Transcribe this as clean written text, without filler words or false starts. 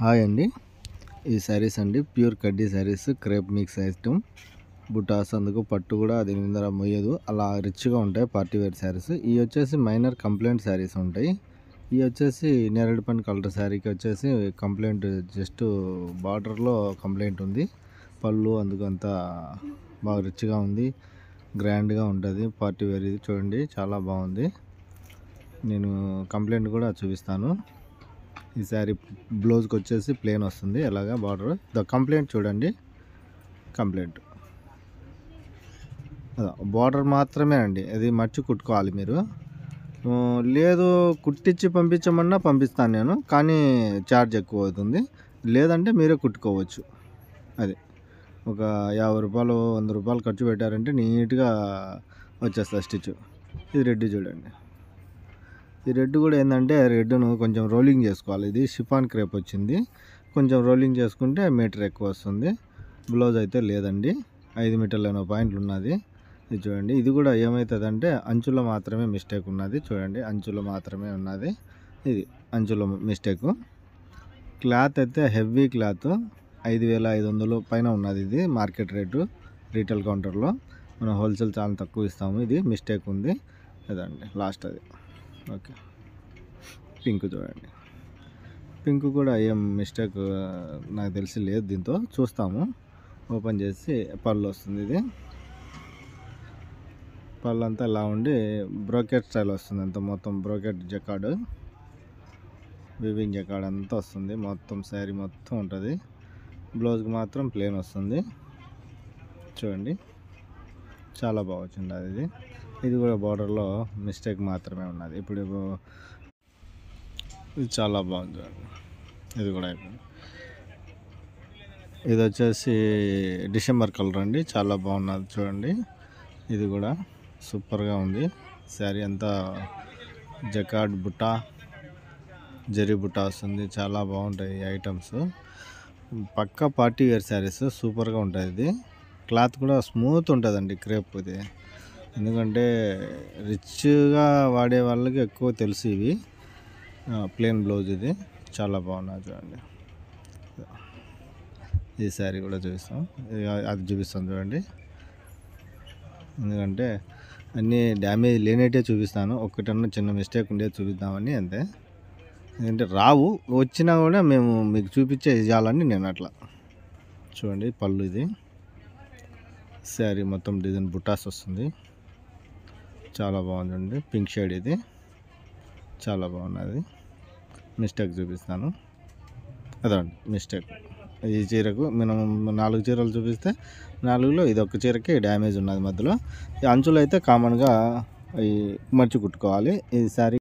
Hi అండి. ఈ శారీస్ అండి ప్యూర్ కడ్డీ శారీస్, క్రేప్ మిక్స్ ఐటమ్, బుటాస్, అందుకు పట్టు కూడా దీని మీద మొయ్యదు, అలా రిచ్గా ఉంటాయి పార్టీ వేర్ శారీస్. ఇవి వచ్చేసి మైనర్ కంప్లైంట్ శారీస్ ఉంటాయి. ఇవి వచ్చేసి నేరేడు పండు కలర్ శారీకి వచ్చేసి కంప్లైంట్, జస్ట్ బార్డర్లో కంప్లైంట్ ఉంది. పళ్ళు అందుకు అంతా బాగా రిచ్గా ఉంది, గ్రాండ్గా ఉంటుంది పార్టీ వేర్. ఇది చూడండి చాలా బాగుంది. నేను కంప్లైంట్ కూడా చూపిస్తాను. ఈ శారీ బ్లౌజ్కి వచ్చేసి ప్లెయిన్ వస్తుంది, ఎలాగా బార్డర్. కంప్లైంట్ చూడండి, కంప్లైంట్ బార్డర్ మాత్రమే అండి, అది మర్చి కుట్టుకోవాలి మీరు. లేదు కుట్టించి పంపించమన్నా పంపిస్తాను నేను, కానీ ఛార్జ్ ఎక్కువ అవుతుంది. లేదంటే మీరే కుట్టుకోవచ్చు. అది ఒక 50 రూపాయలు 100 రూపాయలు ఖర్చు పెట్టారంటే నీట్గా వచ్చేస్తుంది స్టిచ్. ఇది రెడ్ చూడండి. ఈ రెడ్ కూడా ఏంటంటే రెడ్ను కొంచెం రోలింగ్ చేసుకోవాలి. ఇది షిఫాన్ క్రేప్ వచ్చింది, కొంచెం రోలింగ్ చేసుకుంటే మీటర్ ఎక్కువ వస్తుంది. బ్లౌజ్ అయితే లేదండి, 5 మీటర్ల 80 పాయింట్లు ఉన్నది. ఇది చూడండి. ఇది కూడా ఏమవుతుందంటే అంచులో మాత్రమే మిస్టేక్ ఉన్నది. చూడండి, అంచులో మాత్రమే ఉన్నది. ఇది అంచులో మిస్టేకు. క్లాత్ అయితే హెవీ క్లాత్, 5500 పైన ఉన్నది. ఇది మార్కెట్ రేటు రీటైల్ కౌంటర్లో. మనం హోల్సేల్ చాలా తక్కువ ఇస్తాము. ఇది మిస్టేక్ ఉంది అదండి, లాస్ట్ అది. ఓకే, పింక్ చూడండి. పింక్ కూడా ఏం మిస్టేక్ నాకు తెలిసి లేదు. దీంతో చూస్తాము, ఓపెన్ చేసి పళ్ళు వస్తుంది. ఇది పళ్ళు అంతా ఇలా ఉండి బ్రోకెట్ స్టైల్ వస్తుంది, అంత మొత్తం బ్రోకెట్ జకార్డ్, వివింగ్ జకార్డ్ అంతా వస్తుంది. మొత్తం శారీ మొత్తం ఉంటుంది. బ్లౌజ్కి మాత్రం ప్లెయిన్ వస్తుంది. చూడండి చాలా బాగా వచ్చింది అది. ఇది కూడా బార్డర్లో మిస్టేక్ మాత్రమే ఉన్నది. ఇప్పుడు ఇది చాలా బాగుంది. ఇది కూడా అయిపోయింది. ఇది వచ్చేసి డిసెంబర్ కలర్ అండి, చాలా బాగున్నది చూడండి. ఇది కూడా సూపర్గా ఉంది. శారీ అంతా జకార్డ్ బుట్ట, జరీ బుట్ట వస్తుంది. చాలా బాగుంటాయి ఈ ఐటమ్స్. పక్కా పార్టీ వేర్ శారీస్, సూపర్గా ఉంటుంది. ఇది క్లాత్ కూడా స్మూత్ ఉంటుందండి క్రేప్. ఇది ఎందుకంటే రిచ్గా వాడే వాళ్ళకి ఎక్కువ తెలుసు ఇవి. ప్లెయిన్ బ్లౌజ్ ఇది చాలా బాగున్నది చూడండి. ఈ శారీ కూడా చూపిస్తాం, అది చూపిస్తాం చూడండి. ఎందుకంటే అన్నీ డ్యామేజ్ లేనట్టే చూపిస్తాను, ఒక్కటన్నా చిన్న మిస్టేక్ ఉండేది చూపిద్దామని అంతే. ఎందుకంటే రావు, వచ్చినా కూడా మేము మీకు చూపించే ఇవ్వాలని నేను అట్లా. చూడండి పళ్ళు, ఇది శారీ మొత్తం డిజైన్ బుటాస్ వస్తుంది, చాలా బాగుందండి. పింక్ షేడ్, ఇది చాలా బాగున్నది. మిస్టేక్ చూపిస్తాను అదండి, మిస్టేక్. ఈ చీరకు మనం 4 చీరలు చూపిస్తే 4లో ఇది ఒక చీరకి డ్యామేజ్ ఉన్నది మధ్యలో. ఈ అంచులు అయితే కామన్గా ఈ మర్చి కుట్టుకోవాలి. ఈ శారీ